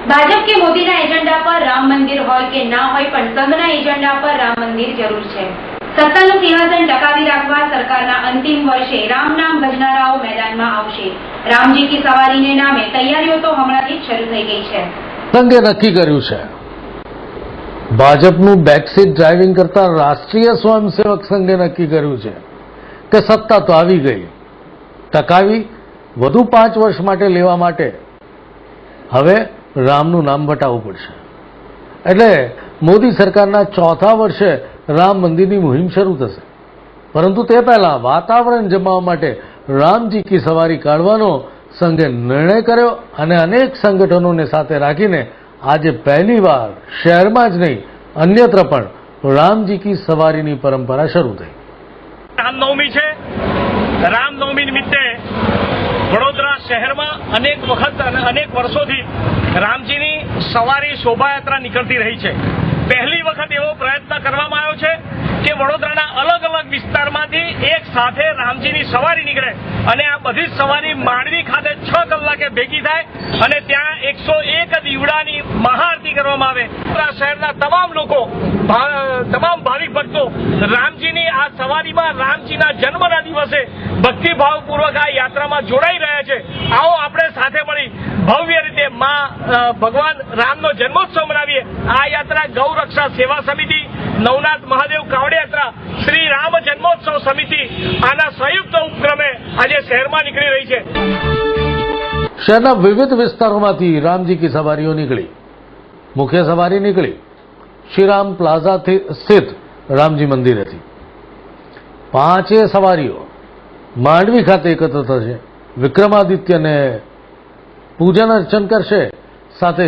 भाजप के मोदीना एजेंडा पर राम मंदिर होय के ना होय पण संघना एजेंडा पर राम मंदिर जरूर छे। सत्ताનું સિંહાસન ટકાવી રાખવા સરકારના અંતિમ વર્ષે રામ નામ ભજનારાઓ મેદાનમાં આવશે। રામજી કી સવારીને નામે તૈયારીઓ તો હમણાંથી જ શરૂ થઈ ગઈ છે। સંઘે નક્કી કર્યું છે, ભાજપનું બેકસીટ ડ્રાઇવિંગ કરતા રાષ્ટ્રીય સ્વયંસેવક સંઘે નક્કી કર્યું છે કે સત્તા તો આવી ગઈ, ટકાવી વધુ 5 વર્ષ માટે લેવા માટે હવે રામનું નામ વટાવવું પડશે। એટલે મોદી સરકારના ચોથા વર્ષે રામ મંદિરની મુહિમ શરૂ થશે। પરંતુ તે પહેલા વાતાવરણ જમાવવા માટે રામજી કી સવારી કાઢવાનો સંઘે નિર્ણય કર્યો અને અનેક સંગઠનોને સાથે રાખીને આજે પહેલીવાર શહેરમાં જ નહીં અન્યત્ર પણ રામજી કી સવારીની પરંપરા શરૂ થઈ। રામનવમી છે। રામનવમી નિમિત્તે વડોદરા શહેરમાં અનેક વખત અને અનેક વર્ષોથી રામજીની સવારી શોભાયાત્રા નીકળતી રહી છે। પહેલી વખત એવો પ્રયત્ન કરવામાં આવ્યો છે કે વડોદરાના અલગ અલગ વિસ્તારમાંથી એક સાથે રામજીની સવારી નીકળે અને આ બધી જ સવારી માંડવી ખાતે 6 કલાકે ભેગી થાય અને ત્યાં 101 દીવડાની મહાઆરતી કરવામાં આવે। વડોદરા શહેરના તમામ લોકો, તમામ ભાવિક ભક્તો રામજીની આ સવારીમાં રામજીના જન્મના દિવસે ભક્તિભાવપૂર્વક આ યાત્રામાં જોડાઈ રહ્યા છે। આવો આપણે સાથે મળી ભવ્ય રીતે ભગવાન રામનો જન્મોત્સવ મનાવીએ। આ યાત્રા ગૌરક્ષા સેવા સમિતિ, નવનાથ મહાદેવ કાવડ યાત્રા, શ્રી રામ જન્મોત્સવ સમિતિ આના સંયુક્ત ઉપક્રમે આજે શહેરમાં નીકળી રહી છે। શહેરના વિવિધ વિસ્તારોમાંથી રામજી કી સવારીઓ નીકળી। મુખ્ય સવારી નીકળી શ્રીરામ પ્લાઝાથી સ્થિત રામજી મંદિરેથી। 5 સવારીઓ માંડવી ખાતે એકત્ર થશે, વિક્રમાદિત્યને પૂજન અર્ચન કરશે, સાથે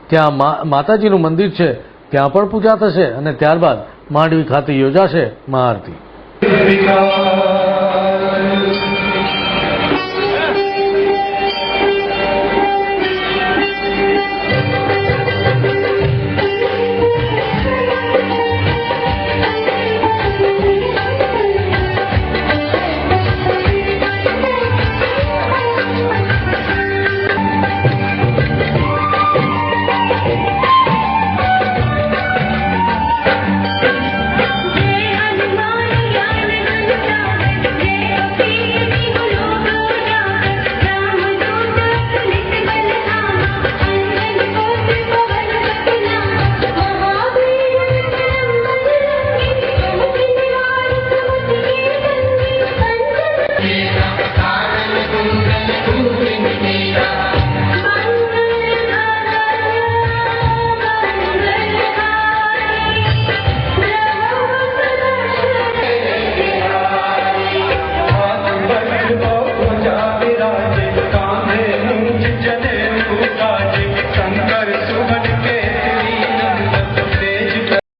ત્યાં માતાજીનું મંદિર છે ત્યાં પણ પૂજા થશે અને ત્યારબાદ માંડવી ખાતે યોજાશે મહાઆરતી।